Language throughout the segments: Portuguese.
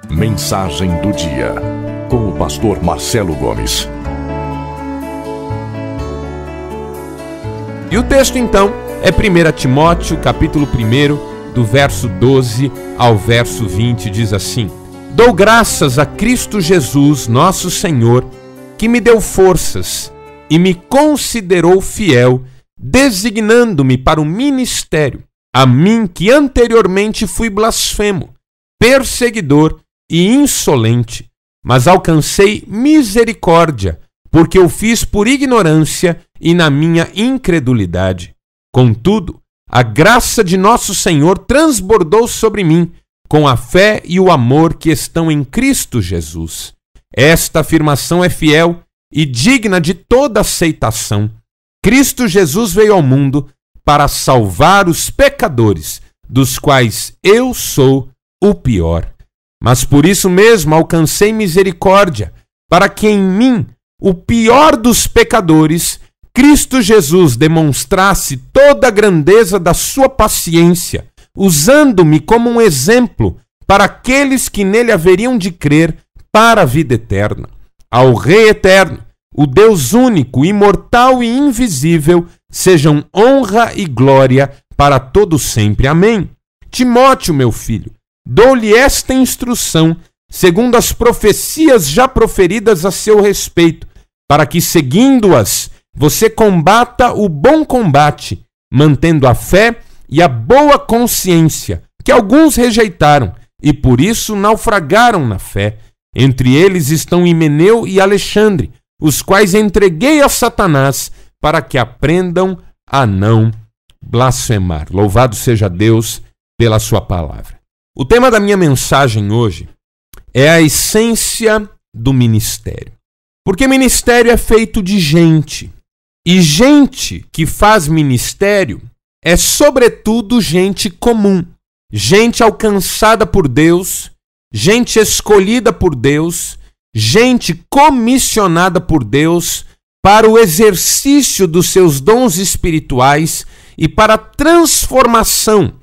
Mensagem do dia, com o pastor Marcelo Gomes. E o texto então é 1 Timóteo, capítulo 1, do verso 12 ao verso 20, diz assim: Dou graças a Cristo Jesus, nosso Senhor, que me deu forças e me considerou fiel, designando-me para o ministério, a mim que anteriormente fui blasfemo, perseguidor e insolente, mas alcancei misericórdia, porque eu fiz por ignorância e na minha incredulidade. Contudo, a graça de nosso Senhor transbordou sobre mim, com a fé e o amor que estão em Cristo Jesus. Esta afirmação é fiel e digna de toda aceitação. Cristo Jesus veio ao mundo para salvar os pecadores, dos quais eu sou o pior. Mas por isso mesmo alcancei misericórdia, para que em mim, o pior dos pecadores, Cristo Jesus demonstrasse toda a grandeza da sua paciência, usando-me como um exemplo para aqueles que nele haveriam de crer para a vida eterna. Ao Rei eterno, o Deus único, imortal e invisível, sejam honra e glória para todo sempre. Amém. Timóteo, meu filho, dou-lhe esta instrução, segundo as profecias já proferidas a seu respeito, para que, seguindo-as, você combata o bom combate, mantendo a fé e a boa consciência, que alguns rejeitaram e por isso naufragaram na fé. Entre eles estão Himeneu e Alexandre, os quais entreguei a Satanás para que aprendam a não blasfemar. Louvado seja Deus pela sua palavra. O tema da minha mensagem hoje é a essência do ministério. Porque ministério é feito de gente. E gente que faz ministério é, sobretudo, gente comum. Gente alcançada por Deus, gente escolhida por Deus, gente comissionada por Deus para o exercício dos seus dons espirituais e para a transformação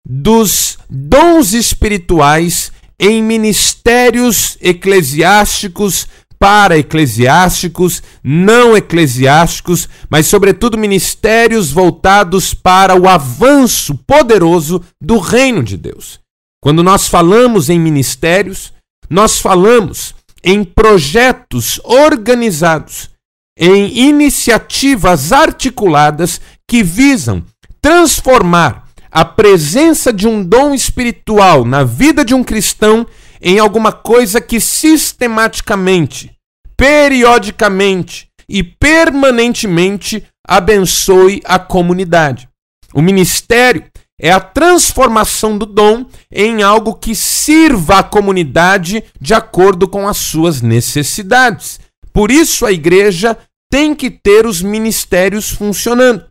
dos dons espirituais em ministérios eclesiásticos, para-eclesiásticos, não eclesiásticos, mas sobretudo ministérios voltados para o avanço poderoso do reino de Deus. Quando nós falamos em ministérios, nós falamos em projetos organizados, em iniciativas articuladas que visam transformar a presença de um dom espiritual na vida de um cristão em alguma coisa que sistematicamente, periodicamente e permanentemente abençoe a comunidade. O ministério é a transformação do dom em algo que sirva à comunidade de acordo com as suas necessidades. Por isso a igreja tem que ter os ministérios funcionando.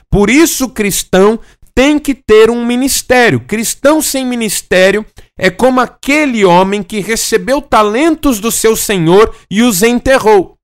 Por isso o cristão tem que ter um ministério. Cristão sem ministério é como aquele homem que recebeu talentos do seu Senhor e os enterrou.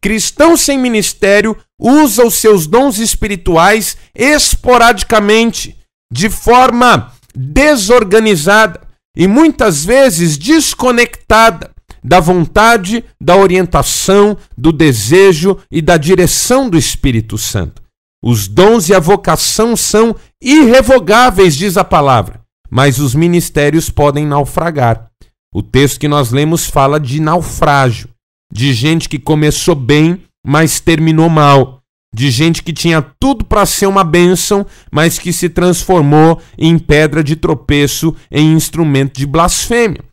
Cristão sem ministério usa os seus dons espirituais esporadicamente, de forma desorganizada e muitas vezes desconectada da vontade, da orientação, do desejo e da direção do Espírito Santo. Os dons e a vocação são irrevogáveis, diz a palavra, mas os ministérios podem naufragar. O texto que nós lemos fala de naufrágio, de gente que começou bem, mas terminou mal, de gente que tinha tudo para ser uma bênção, mas que se transformou em pedra de tropeço, em instrumento de blasfêmia.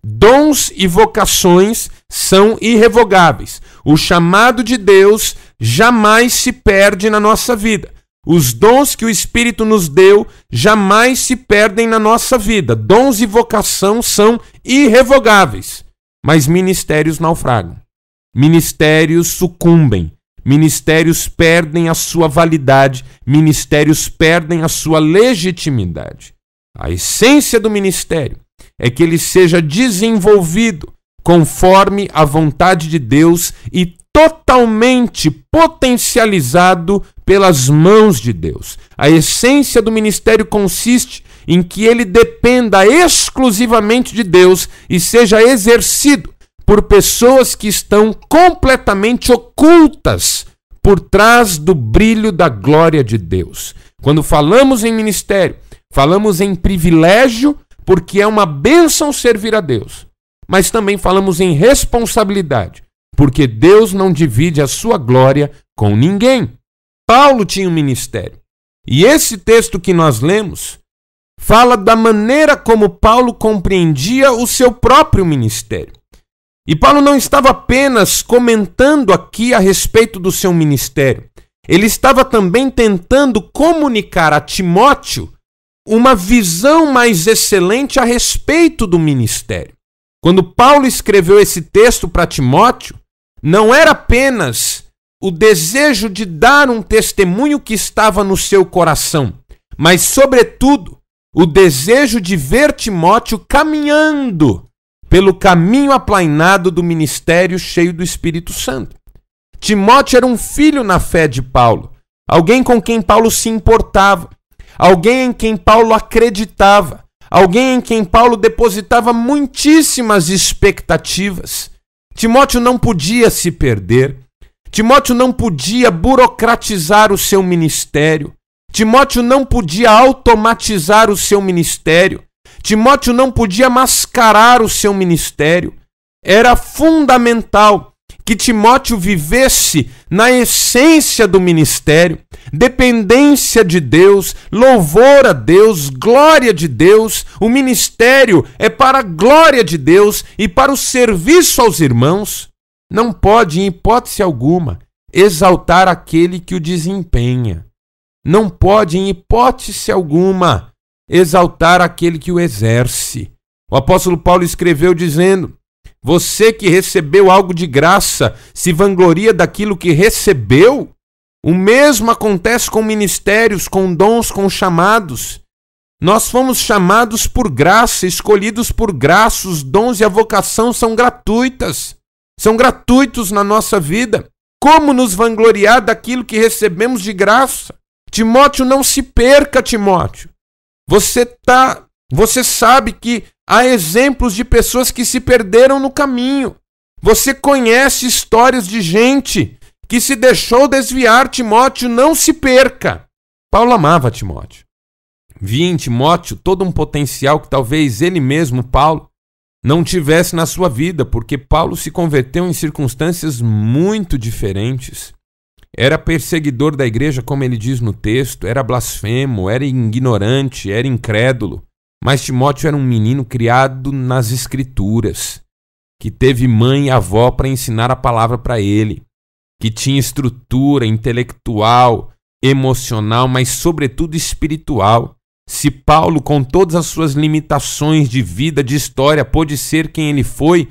Dons e vocações são irrevogáveis. O chamado de Deus jamais se perde na nossa vida. Os dons que o Espírito nos deu jamais se perdem na nossa vida. Dons e vocação são irrevogáveis. Mas ministérios naufragam. Ministérios sucumbem. Ministérios perdem a sua validade. Ministérios perdem a sua legitimidade. A essência do ministério é que ele seja desenvolvido conforme a vontade de Deus e totalmente potencializado pelas mãos de Deus. A essência do ministério consiste em que ele dependa exclusivamente de Deus e seja exercido por pessoas que estão completamente ocultas por trás do brilho da glória de Deus. Quando falamos em ministério, falamos em privilégio, porque é uma bênção servir a Deus. Mas também falamos em responsabilidade, porque Deus não divide a sua glória com ninguém. Paulo tinha um ministério. E esse texto que nós lemos fala da maneira como Paulo compreendia o seu próprio ministério. E Paulo não estava apenas comentando aqui a respeito do seu ministério. Ele estava também tentando comunicar a Timóteo uma visão mais excelente a respeito do ministério. Quando Paulo escreveu esse texto para Timóteo, não era apenas o desejo de dar um testemunho que estava no seu coração, mas, sobretudo, o desejo de ver Timóteo caminhando pelo caminho aplainado do ministério cheio do Espírito Santo. Timóteo era um filho na fé de Paulo, alguém com quem Paulo se importava, alguém em quem Paulo acreditava, alguém em quem Paulo depositava muitíssimas expectativas. Timóteo não podia se perder. Timóteo não podia burocratizar o seu ministério. Timóteo não podia automatizar o seu ministério. Timóteo não podia mascarar o seu ministério. Era fundamental que Timóteo vivesse na essência do ministério, dependência de Deus, louvor a Deus, glória de Deus. O ministério é para a glória de Deus e para o serviço aos irmãos. Não pode, em hipótese alguma, exaltar aquele que o desempenha. Não pode, em hipótese alguma, exaltar aquele que o exerce. O apóstolo Paulo escreveu dizendo: você que recebeu algo de graça se vangloria daquilo que recebeu? O mesmo acontece com ministérios, com dons, com chamados. Nós fomos chamados por graça, escolhidos por graça. Os dons e a vocação são gratuitas. São gratuitos na nossa vida. Como nos vangloriar daquilo que recebemos de graça? Timóteo, não se perca, Timóteo. Você sabe que há exemplos de pessoas que se perderam no caminho. Você conhece histórias de gente que se deixou desviar. Timóteo, não se perca. Paulo amava Timóteo. Via em Timóteo todo um potencial que talvez ele mesmo, Paulo, não tivesse na sua vida, porque Paulo se converteu em circunstâncias muito diferentes. Era perseguidor da igreja, como ele diz no texto, era blasfemo, era ignorante, era incrédulo. Mas Timóteo era um menino criado nas Escrituras, que teve mãe e avó para ensinar a palavra para ele, que tinha estrutura intelectual, emocional, mas sobretudo espiritual. Se Paulo, com todas as suas limitações de vida, de história, pôde ser quem ele foi,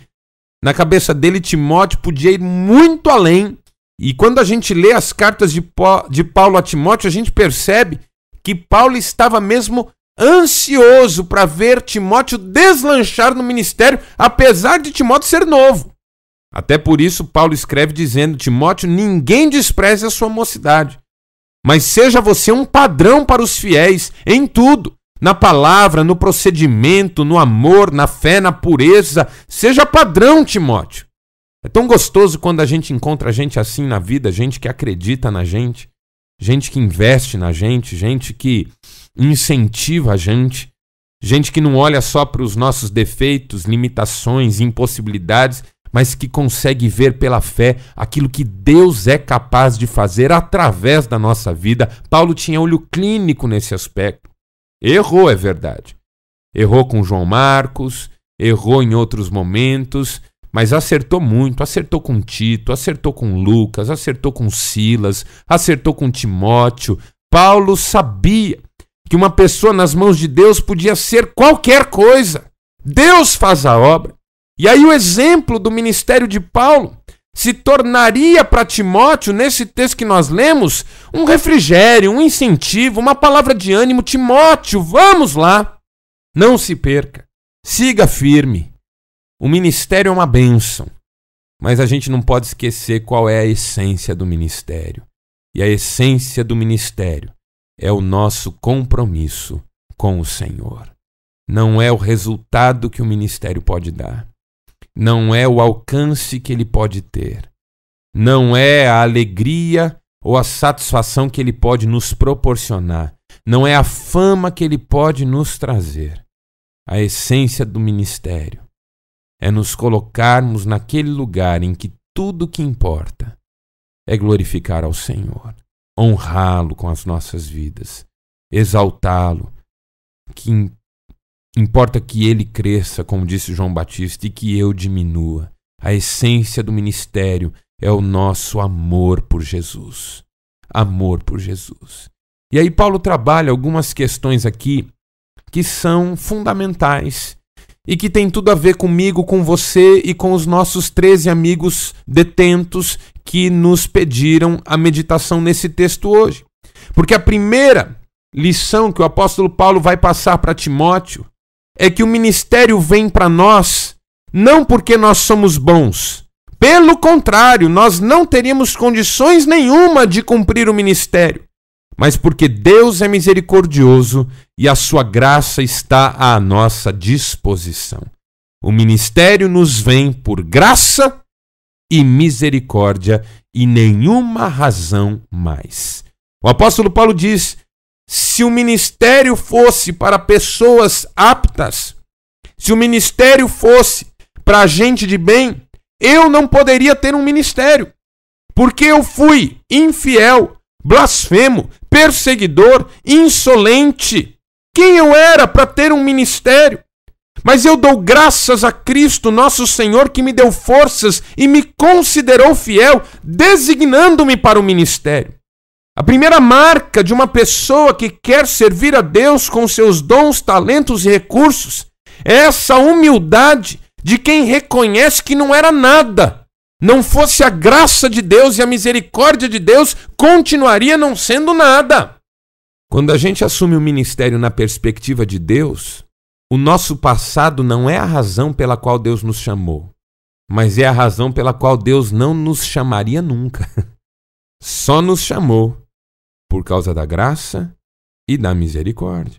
na cabeça dele Timóteo podia ir muito além. E quando a gente lê as cartas de Paulo a Timóteo, a gente percebe que Paulo estava mesmo ansioso para ver Timóteo deslanchar no ministério, apesar de Timóteo ser novo. Até por isso Paulo escreve dizendo: Timóteo, ninguém despreze a sua mocidade, mas seja você um padrão para os fiéis em tudo, na palavra, no procedimento, no amor, na fé, na pureza. Seja padrão, Timóteo. É tão gostoso quando a gente encontra gente assim na vida, gente que acredita na gente que investe na gente que incentiva a gente que não olha só para os nossos defeitos, limitações, impossibilidades, mas que consegue ver pela fé aquilo que Deus é capaz de fazer através da nossa vida. Paulo tinha olho clínico nesse aspecto. Errou, é verdade. Errou com João Marcos, errou em outros momentos, mas acertou muito. Acertou com Tito, acertou com Lucas, acertou com Silas, acertou com Timóteo. Paulo sabia que uma pessoa nas mãos de Deus podia ser qualquer coisa. Deus faz a obra. E aí o exemplo do ministério de Paulo se tornaria para Timóteo, nesse texto que nós lemos, um refrigério, um incentivo, uma palavra de ânimo. Timóteo, vamos lá. Não se perca. Siga firme. O ministério é uma bênção, mas a gente não pode esquecer qual é a essência do ministério. E a essência do ministério é o nosso compromisso com o Senhor. Não é o resultado que o ministério pode dar. Não é o alcance que ele pode ter. Não é a alegria ou a satisfação que ele pode nos proporcionar. Não é a fama que ele pode nos trazer. A essência do ministério é nos colocarmos naquele lugar em que tudo que importa é glorificar ao Senhor, honrá-lo com as nossas vidas, exaltá-lo, que importa que ele cresça, como disse João Batista, e que eu diminua. A essência do ministério é o nosso amor por Jesus. Amor por Jesus. E aí Paulo trabalha algumas questões aqui que são fundamentais e que tem tudo a ver comigo, com você e com os nossos 13 amigos detentos que nos pediram a meditação nesse texto hoje. Porque a primeira lição que o apóstolo Paulo vai passar para Timóteo é que o ministério vem para nós não porque nós somos bons. Pelo contrário, nós não teríamos condições nenhuma de cumprir o ministério, mas porque Deus é misericordioso e a sua graça está à nossa disposição. O ministério nos vem por graça e misericórdia e nenhuma razão mais. O apóstolo Paulo diz: se o ministério fosse para pessoas aptas, se o ministério fosse para gente de bem, eu não poderia ter um ministério, porque eu fui infiel, blasfemo, perseguidor, insolente. Quem eu era para ter um ministério? Mas eu dou graças a Cristo, nosso Senhor, que me deu forças e me considerou fiel, designando-me para o ministério. A primeira marca de uma pessoa que quer servir a Deus com seus dons, talentos e recursos é essa humildade de quem reconhece que não era nada. Não fosse a graça de Deus e a misericórdia de Deus, continuaria não sendo nada. Quando a gente assume o ministério na perspectiva de Deus, o nosso passado não é a razão pela qual Deus nos chamou, mas é a razão pela qual Deus não nos chamaria nunca. Só nos chamou por causa da graça e da misericórdia.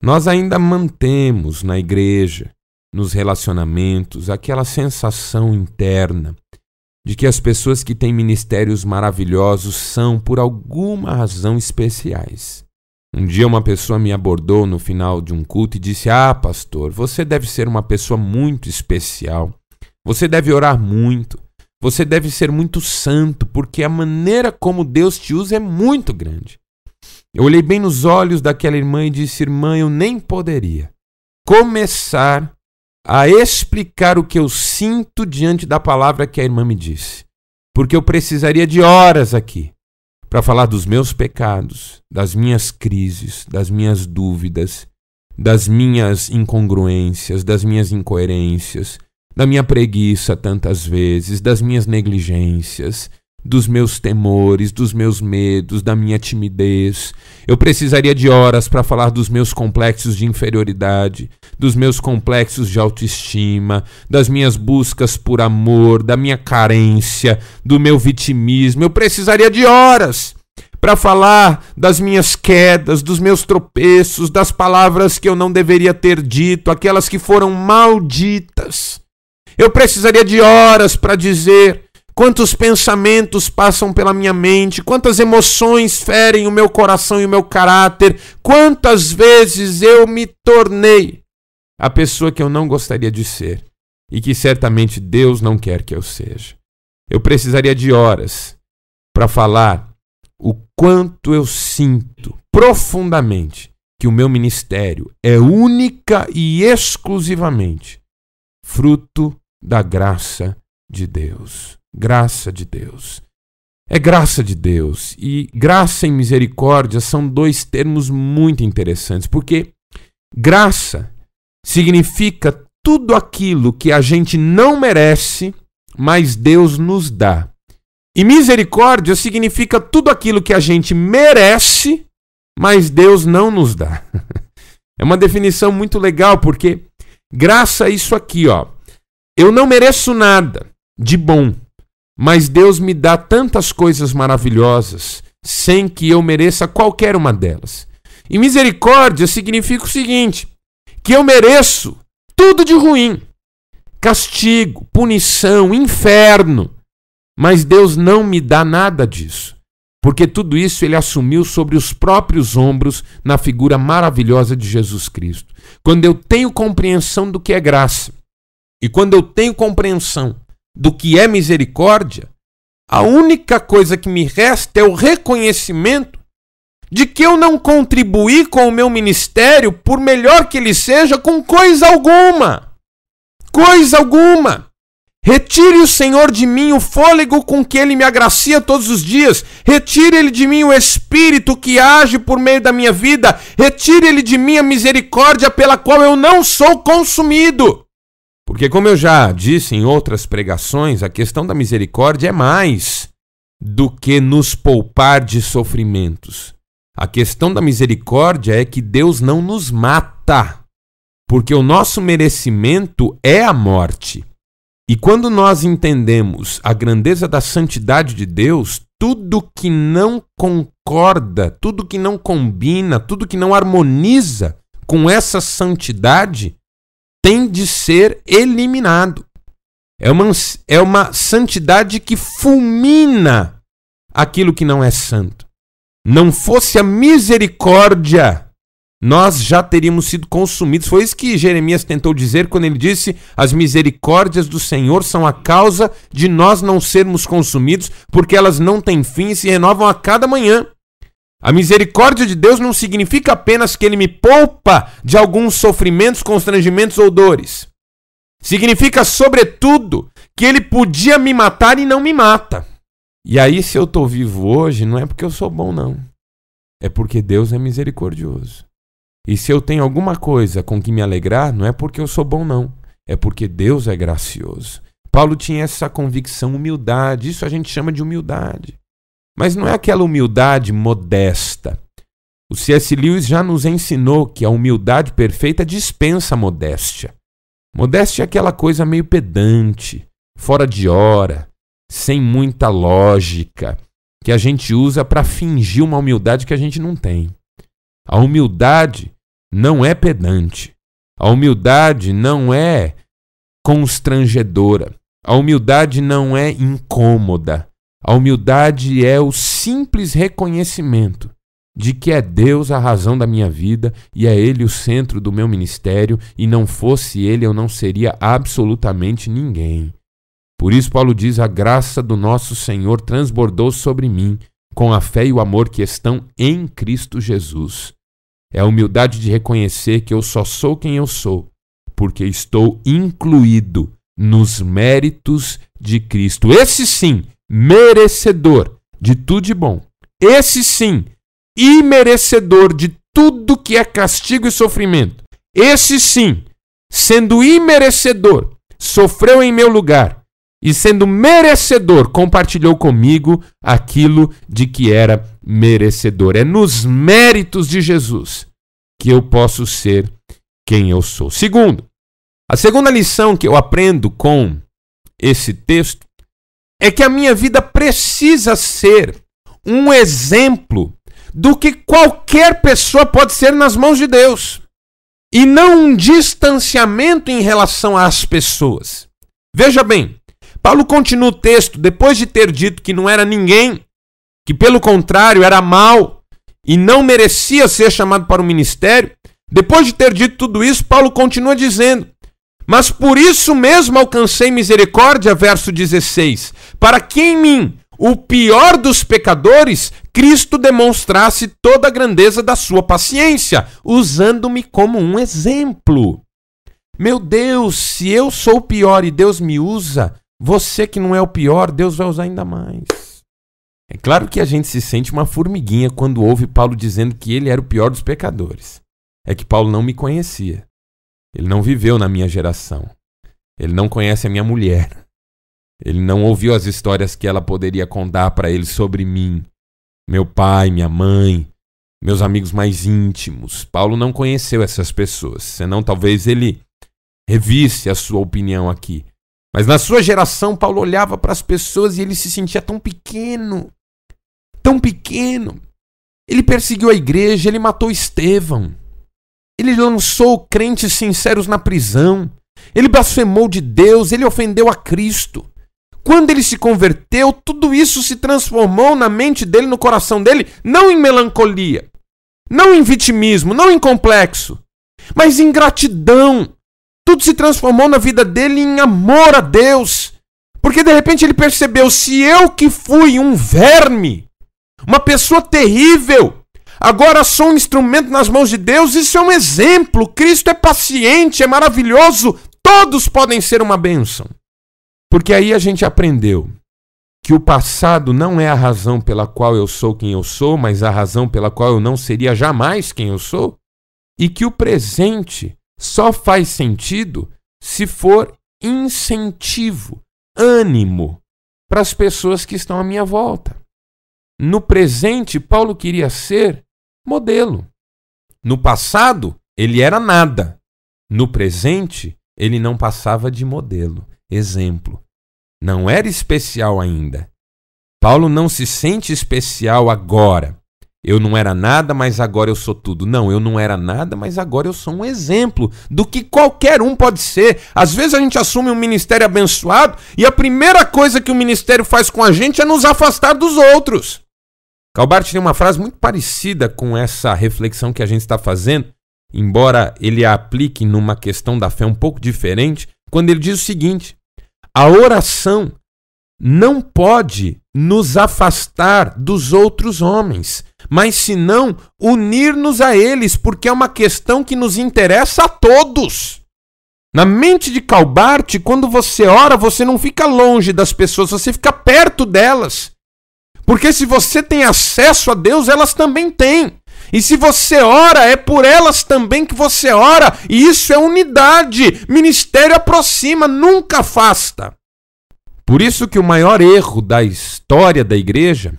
Nós ainda mantemos na igreja, nos relacionamentos, aquela sensação interna de que as pessoas que têm ministérios maravilhosos são, por alguma razão, especiais. Um dia uma pessoa me abordou no final de um culto e disse: pastor, você deve ser uma pessoa muito especial. Você deve orar muito. Você deve ser muito santo, porque a maneira como Deus te usa é muito grande. Eu olhei bem nos olhos daquela irmã e disse: irmã, eu nem poderia começar a explicar o que eu sinto diante da palavra que a irmã me disse, porque eu precisaria de horas aqui para falar dos meus pecados, das minhas crises, das minhas dúvidas, das minhas incongruências, das minhas incoerências, da minha preguiça tantas vezes, das minhas negligências, dos meus temores, dos meus medos, da minha timidez. Eu precisaria de horas para falar dos meus complexos de inferioridade, dos meus complexos de autoestima, das minhas buscas por amor, da minha carência, do meu vitimismo. Eu precisaria de horas para falar das minhas quedas, dos meus tropeços, das palavras que eu não deveria ter dito, aquelas que foram malditas. Eu precisaria de horas para dizer quantos pensamentos passam pela minha mente, quantas emoções ferem o meu coração e o meu caráter, quantas vezes eu me tornei a pessoa que eu não gostaria de ser e que certamente Deus não quer que eu seja. Eu precisaria de horas para falar o quanto eu sinto profundamente que o meu ministério é única e exclusivamente fruto da graça de Deus. Graça de Deus. É graça de Deus. E graça e misericórdia são dois termos muito interessantes, porque graça significa tudo aquilo que a gente não merece, mas Deus nos dá. E misericórdia significa tudo aquilo que a gente merece, mas Deus não nos dá. É uma definição muito legal, porque graça é isso aqui, ó. Eu não mereço nada de bom, mas Deus me dá tantas coisas maravilhosas sem que eu mereça qualquer uma delas. E misericórdia significa o seguinte, que eu mereço tudo de ruim. Castigo, punição, inferno. Mas Deus não me dá nada disso. Porque tudo isso Ele assumiu sobre os próprios ombros na figura maravilhosa de Jesus Cristo. Quando eu tenho compreensão do que é graça e quando eu tenho compreensão do que é misericórdia, a única coisa que me resta é o reconhecimento de que eu não contribuí com o meu ministério, por melhor que ele seja, com coisa alguma. Coisa alguma. Retire o Senhor de mim o fôlego com que Ele me agracia todos os dias. Retire Ele de mim o Espírito que age por meio da minha vida. Retire Ele de mim a misericórdia pela qual eu não sou consumido. Porque, como eu já disse em outras pregações, a questão da misericórdia é mais do que nos poupar de sofrimentos. A questão da misericórdia é que Deus não nos mata, porque o nosso merecimento é a morte. E quando nós entendemos a grandeza da santidade de Deus, tudo que não concorda, tudo que não combina, tudo que não harmoniza com essa santidade tem de ser eliminado. É uma santidade que fulmina aquilo que não é santo. Não fosse a misericórdia, nós já teríamos sido consumidos. Foi isso que Jeremias tentou dizer quando ele disse: as misericórdias do Senhor são a causa de nós não sermos consumidos, porque elas não têm fim e se renovam a cada manhã. A misericórdia de Deus não significa apenas que Ele me poupa de alguns sofrimentos, constrangimentos ou dores. Significa, sobretudo, que Ele podia me matar e não me mata. E aí, se eu estou vivo hoje, não é porque eu sou bom, não. É porque Deus é misericordioso. E se eu tenho alguma coisa com que me alegrar, não é porque eu sou bom, não. É porque Deus é gracioso. Paulo tinha essa convicção, humildade. Isso a gente chama de humildade. Mas não é aquela humildade modesta. O C.S. Lewis já nos ensinou que a humildade perfeita dispensa a modéstia. Modéstia é aquela coisa meio pedante, fora de hora, sem muita lógica, que a gente usa para fingir uma humildade que a gente não tem. A humildade não é pedante. A humildade não é constrangedora. A humildade não é incômoda. A humildade é o simples reconhecimento de que é Deus a razão da minha vida e é Ele o centro do meu ministério, e não fosse Ele eu não seria absolutamente ninguém. Por isso Paulo diz: a graça do nosso Senhor transbordou sobre mim com a fé e o amor que estão em Cristo Jesus. É a humildade de reconhecer que eu só sou quem eu sou, porque estou incluído nos méritos de Cristo. Esse sim, merecedor de tudo de bom. Esse sim, imerecedor de tudo que é castigo e sofrimento. Esse sim, sendo imerecedor, sofreu em meu lugar e sendo merecedor, compartilhou comigo aquilo de que era merecedor. É nos méritos de Jesus que eu posso ser quem eu sou. Segundo, a segunda lição que eu aprendo com esse texto é que a minha vida precisa ser um exemplo do que qualquer pessoa pode ser nas mãos de Deus, e não um distanciamento em relação às pessoas. Veja bem, Paulo continua o texto depois de ter dito que não era ninguém, que pelo contrário era mau e não merecia ser chamado para o ministério. Depois de ter dito tudo isso, Paulo continua dizendo: mas por isso mesmo alcancei misericórdia, verso 16, para que em mim, o pior dos pecadores, Cristo demonstrasse toda a grandeza da sua paciência, usando-me como um exemplo. Meu Deus, se eu sou o pior e Deus me usa, você que não é o pior, Deus vai usar ainda mais. É claro que a gente se sente uma formiguinha quando ouve Paulo dizendo que ele era o pior dos pecadores. É que Paulo não me conhecia. Ele não viveu na minha geração. Ele não conhece a minha mulher. Ele não ouviu as histórias que ela poderia contar para ele sobre mim, meu pai, minha mãe, meus amigos mais íntimos. Paulo não conheceu essas pessoas, senão talvez ele revisse a sua opinião aqui. Mas na sua geração, Paulo olhava para as pessoas e ele se sentia tão pequeno, tão pequeno. Ele perseguiu a igreja, ele matou Estevão. Ele lançou crentes sinceros na prisão. Ele blasfemou de Deus, ele ofendeu a Cristo. Quando ele se converteu, tudo isso se transformou na mente dele, no coração dele, não em melancolia, não em vitimismo, não em complexo, mas em gratidão. Tudo se transformou na vida dele em amor a Deus. Porque de repente ele percebeu, se eu que fui um verme, uma pessoa terrível, agora sou um instrumento nas mãos de Deus, isso é um exemplo. Cristo é paciente, é maravilhoso, todos podem ser uma bênção. Porque aí a gente aprendeu que o passado não é a razão pela qual eu sou quem eu sou, mas a razão pela qual eu não seria jamais quem eu sou. E que o presente só faz sentido se for incentivo, ânimo para as pessoas que estão à minha volta. No presente, Paulo queria ser modelo. No passado, ele era nada. No presente, ele não passava de modelo, exemplo. Não era especial ainda. Paulo não se sente especial agora. Eu não era nada, mas agora eu sou tudo. Não, eu não era nada, mas agora eu sou um exemplo do que qualquer um pode ser. Às vezes a gente assume um ministério abençoado e a primeira coisa que o ministério faz com a gente é nos afastar dos outros. Calbart tem uma frase muito parecida com essa reflexão que a gente está fazendo, embora ele a aplique numa questão da fé um pouco diferente, quando ele diz o seguinte: a oração não pode nos afastar dos outros homens, mas senão unir-nos a eles, porque é uma questão que nos interessa a todos. Na mente de Calbart, quando você ora, você não fica longe das pessoas, você fica perto delas. Porque se você tem acesso a Deus, elas também têm. E se você ora, é por elas também que você ora. E isso é unidade. Ministério aproxima, nunca afasta. Por isso que o maior erro da história da igreja,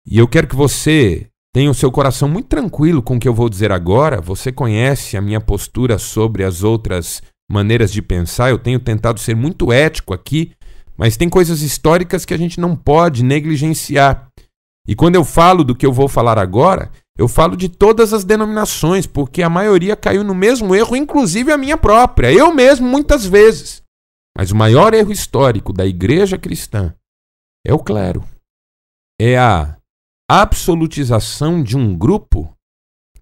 e eu quero que você tenha o seu coração muito tranquilo com o que eu vou dizer agora, você conhece a minha postura sobre as outras maneiras de pensar, eu tenho tentado ser muito ético aqui, mas tem coisas históricas que a gente não pode negligenciar. E quando eu falo do que eu vou falar agora, eu falo de todas as denominações, porque a maioria caiu no mesmo erro, inclusive a minha própria, eu mesmo muitas vezes. Mas o maior erro histórico da igreja cristã é o clero. É a absolutização de um grupo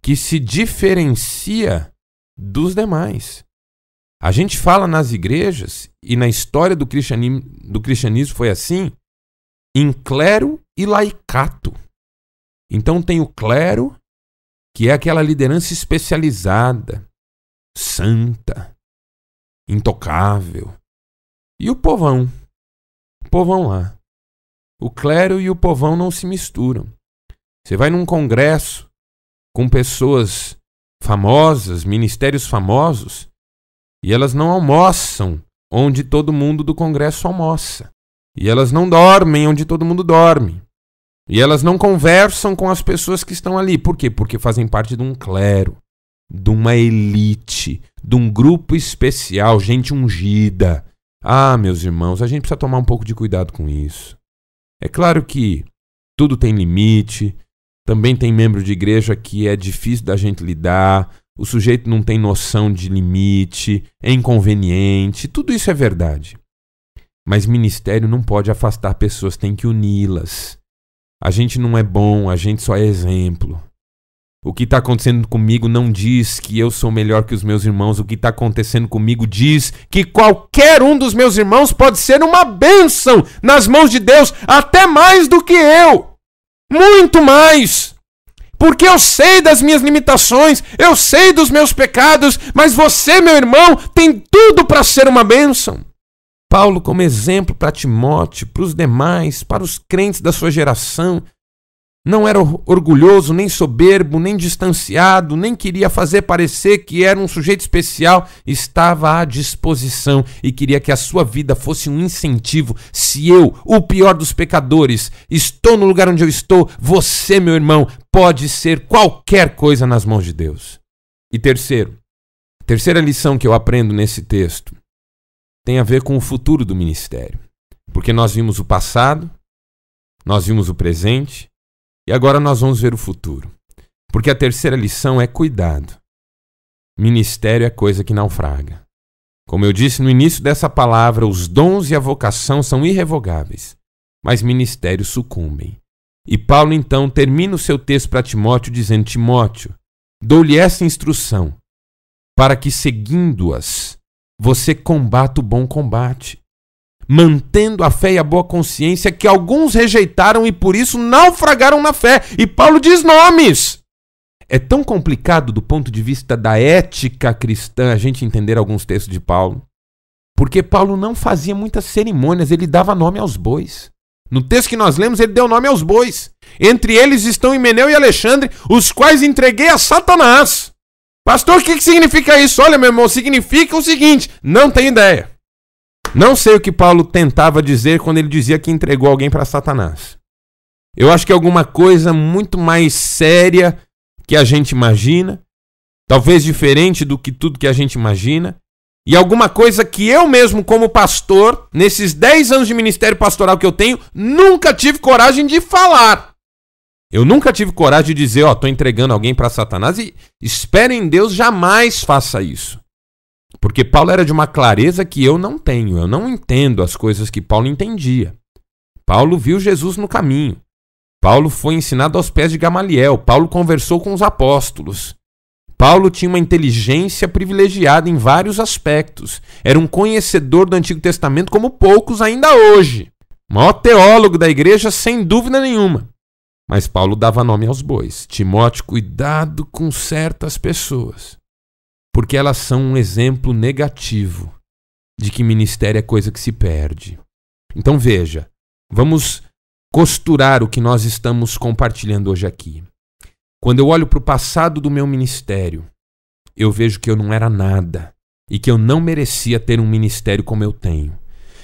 que se diferencia dos demais. A gente fala nas igrejas, e na história do cristianismo foi assim, em clero e laicato. Então tem o clero, que é aquela liderança especializada, santa, intocável. E o povão lá. O clero e o povão não se misturam. Você vai num congresso com pessoas famosas, ministérios famosos, e elas não almoçam onde todo mundo do congresso almoça. E elas não dormem onde todo mundo dorme. E elas não conversam com as pessoas que estão ali. Por quê? Porque fazem parte de um clero, de uma elite, de um grupo especial, gente ungida. Ah, meus irmãos, a gente precisa tomar um pouco de cuidado com isso. É claro que tudo tem limite, também tem membro de igreja que é difícil da gente lidar, o sujeito não tem noção de limite, é inconveniente, tudo isso é verdade. Mas ministério não pode afastar pessoas, tem que uni-las. A gente não é bom, a gente só é exemplo. O que está acontecendo comigo não diz que eu sou melhor que os meus irmãos. O que está acontecendo comigo diz que qualquer um dos meus irmãos pode ser uma bênção nas mãos de Deus, até mais do que eu. Muito mais. Porque eu sei das minhas limitações, eu sei dos meus pecados, mas você, meu irmão, tem tudo para ser uma bênção. Paulo, como exemplo para Timóteo, para os demais, para os crentes da sua geração, não era orgulhoso, nem soberbo, nem distanciado, nem queria fazer parecer que era um sujeito especial, estava à disposição e queria que a sua vida fosse um incentivo. Se eu, o pior dos pecadores, estou no lugar onde eu estou, você, meu irmão, pode ser qualquer coisa nas mãos de Deus. E terceira lição que eu aprendo nesse texto tem a ver com o futuro do ministério. Porque nós vimos o passado, nós vimos o presente, E agora nós vamos ver o futuro. Porque a terceira lição é cuidado. Ministério é coisa que naufraga. Como eu disse no início dessa palavra, os dons e a vocação são irrevogáveis, mas ministérios sucumbem. E Paulo então termina o seu texto para Timóteo dizendo: Timóteo, dou-lhe essa instrução, para que seguindo-as, você combata o bom combate, mantendo a fé e a boa consciência que alguns rejeitaram e por isso naufragaram na fé. E Paulo diz nomes. É tão complicado do ponto de vista da ética cristã a gente entender alguns textos de Paulo, porque Paulo não fazia muitas cerimônias, ele dava nome aos bois. No texto que nós lemos, ele deu nome aos bois. Entre eles estão Himeneu e Alexandre, os quais entreguei a Satanás. Pastor, o que significa isso? Olha, meu irmão, significa o seguinte: não tenho ideia. Não sei o que Paulo tentava dizer quando ele dizia que entregou alguém para Satanás. Eu acho que é alguma coisa muito mais séria que a gente imagina, talvez diferente do que tudo que a gente imagina, e alguma coisa que eu mesmo, como pastor, nesses 10 anos de ministério pastoral que eu tenho, nunca tive coragem de falar. Eu nunca tive coragem de dizer, estou entregando alguém para Satanás, e espere em Deus, jamais faça isso. Porque Paulo era de uma clareza que eu não tenho, eu não entendo as coisas que Paulo entendia. Paulo viu Jesus no caminho. Paulo foi ensinado aos pés de Gamaliel. Paulo conversou com os apóstolos. Paulo tinha uma inteligência privilegiada em vários aspectos. Era um conhecedor do Antigo Testamento como poucos ainda hoje. O maior teólogo da igreja, sem dúvida nenhuma. Mas Paulo dava nome aos bois. Timóteo, cuidado com certas pessoas, porque elas são um exemplo negativo de que ministério é coisa que se perde. Então veja, vamos costurar o que nós estamos compartilhando hoje aqui. Quando eu olho para o passado do meu ministério, eu vejo que eu não era nada e que eu não merecia ter um ministério como eu tenho.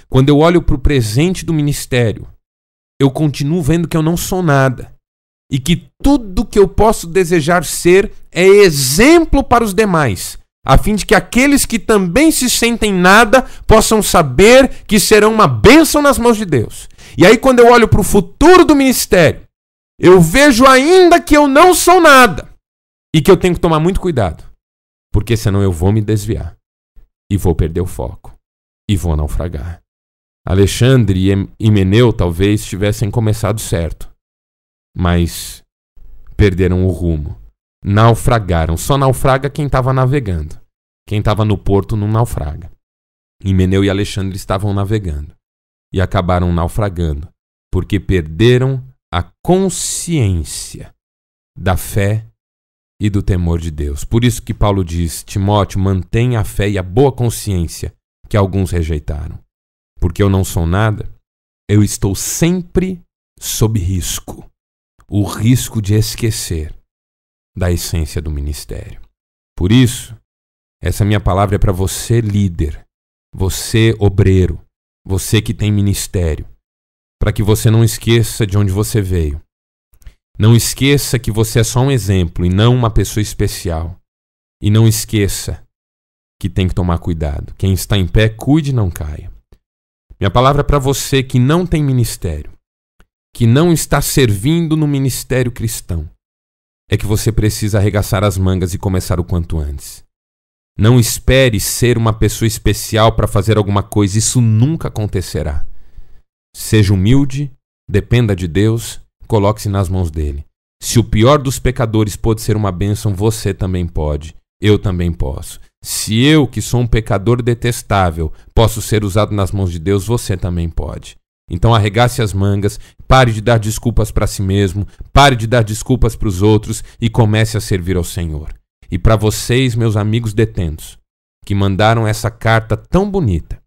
Quando eu olho para o presente do ministério, eu continuo vendo que eu não sou nada e que tudo que eu posso desejar ser é exemplo para os demais, a fim de que aqueles que também se sentem nada possam saber que serão uma bênção nas mãos de Deus. E aí, quando eu olho para o futuro do ministério, eu vejo ainda que eu não sou nada e que eu tenho que tomar muito cuidado, porque senão eu vou me desviar e vou perder o foco e vou naufragar. Alexandre e Himeneu talvez tivessem começado certo, mas perderam o rumo, naufragaram. Só naufraga quem estava navegando. Quem estava no porto não naufraga. Himeneu e Alexandre estavam navegando e acabaram naufragando, porque perderam a consciência da fé e do temor de Deus. Por isso que Paulo diz: Timóteo, mantenha a fé e a boa consciência que alguns rejeitaram. Porque eu não sou nada, eu estou sempre sob risco. O risco de esquecer da essência do ministério. Por isso, essa minha palavra é para você, líder, você, obreiro, você que tem ministério, para que você não esqueça de onde você veio. Não esqueça que você é só um exemplo e não uma pessoa especial. E não esqueça que tem que tomar cuidado. Quem está em pé, cuide e não caia. Minha palavra é para você que não tem ministério, que não está servindo no ministério cristão, é que você precisa arregaçar as mangas e começar o quanto antes. Não espere ser uma pessoa especial para fazer alguma coisa, isso nunca acontecerá. Seja humilde, dependa de Deus, coloque-se nas mãos dele. Se o pior dos pecadores pode ser uma bênção, você também pode, eu também posso. Se eu, que sou um pecador detestável, posso ser usado nas mãos de Deus, você também pode. Então arregace as mangas, pare de dar desculpas para si mesmo, pare de dar desculpas para os outros e comece a servir ao Senhor. E para vocês, meus amigos detentos, que mandaram essa carta tão bonita,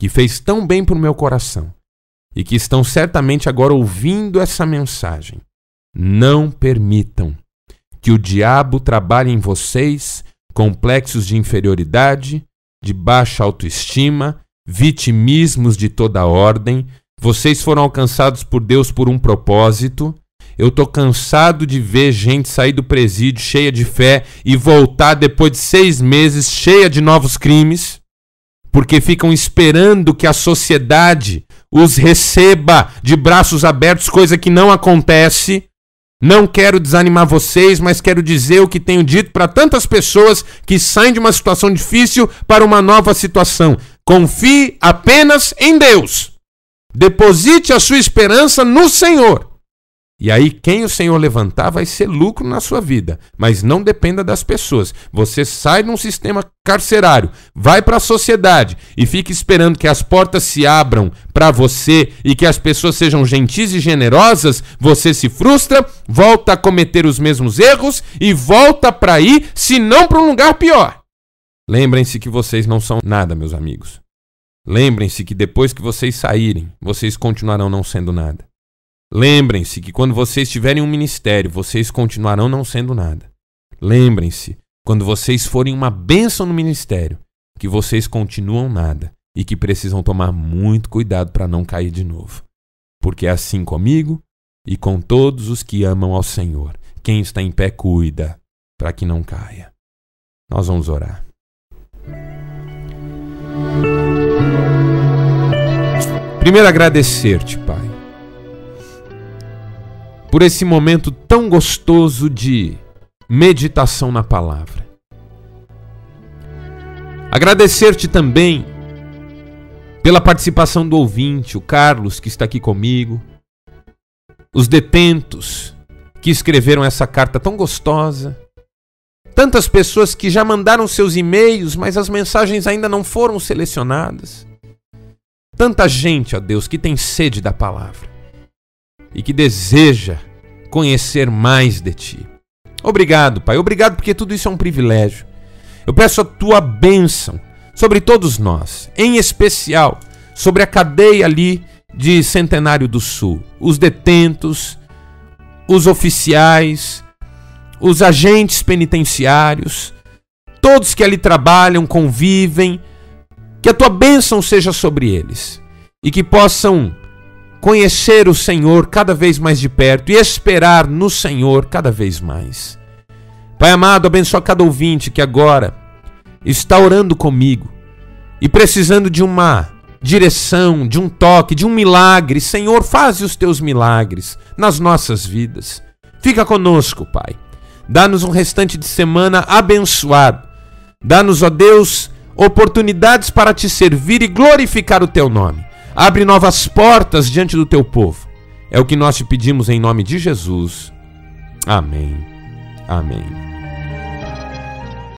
que fez tão bem para o meu coração, e que estão certamente agora ouvindo essa mensagem, não permitam que o diabo trabalhe em vocês complexos de inferioridade, de baixa autoestima, vitimismos de toda ordem. Vocês foram alcançados por Deus por um propósito. Eu estou cansado de ver gente sair do presídio cheia de fé e voltar depois de 6 meses cheia de novos crimes, porque ficam esperando que a sociedade os receba de braços abertos, coisa que não acontece. Não quero desanimar vocês, mas quero dizer o que tenho dito para tantas pessoas que saem de uma situação difícil para uma nova situação. Confie apenas em Deus. Deposite a sua esperança no Senhor. E aí, quem o Senhor levantar vai ser lucro na sua vida. Mas não dependa das pessoas. Você sai de um sistema carcerário, vai para a sociedade e fica esperando que as portas se abram para você e que as pessoas sejam gentis e generosas. Você se frustra, volta a cometer os mesmos erros e volta para ir, se não para um lugar pior. Lembrem-se que vocês não são nada, meus amigos. Lembrem-se que depois que vocês saírem, vocês continuarão não sendo nada. Lembrem-se que quando vocês tiverem um ministério, vocês continuarão não sendo nada. Lembrem-se, quando vocês forem uma bênção no ministério, que vocês continuam nada e que precisam tomar muito cuidado para não cair de novo. Porque é assim comigo e com todos os que amam ao Senhor. Quem está em pé, cuida para que não caia. Nós vamos orar. Primeiro, agradecer-te, Pai, por esse momento tão gostoso de meditação na palavra. Agradecer-te também pela participação do ouvinte, o Carlos, que está aqui comigo, os detentos que escreveram essa carta tão gostosa, tantas pessoas que já mandaram seus e-mails, mas as mensagens ainda não foram selecionadas. Tanta gente, ó Deus, que tem sede da palavra e que deseja conhecer mais de Ti. Obrigado, Pai. Obrigado porque tudo isso é um privilégio. Eu peço a Tua bênção sobre todos nós, em especial sobre a cadeia ali de Centenário do Sul, os detentos, os oficiais, os agentes penitenciários, todos que ali trabalham, convivem, que a Tua bênção seja sobre eles e que possam conhecer o Senhor cada vez mais de perto e esperar no Senhor cada vez mais. Pai amado, abençoa cada ouvinte que agora está orando comigo e precisando de uma direção, de um toque, de um milagre. Senhor, faze os Teus milagres nas nossas vidas. Fica conosco, Pai. Dá-nos um restante de semana abençoado. Dá-nos, ó Deus, oportunidades para Te servir e glorificar o Teu nome. Abre novas portas diante do Teu povo. É o que nós Te pedimos em nome de Jesus. Amém. Amém.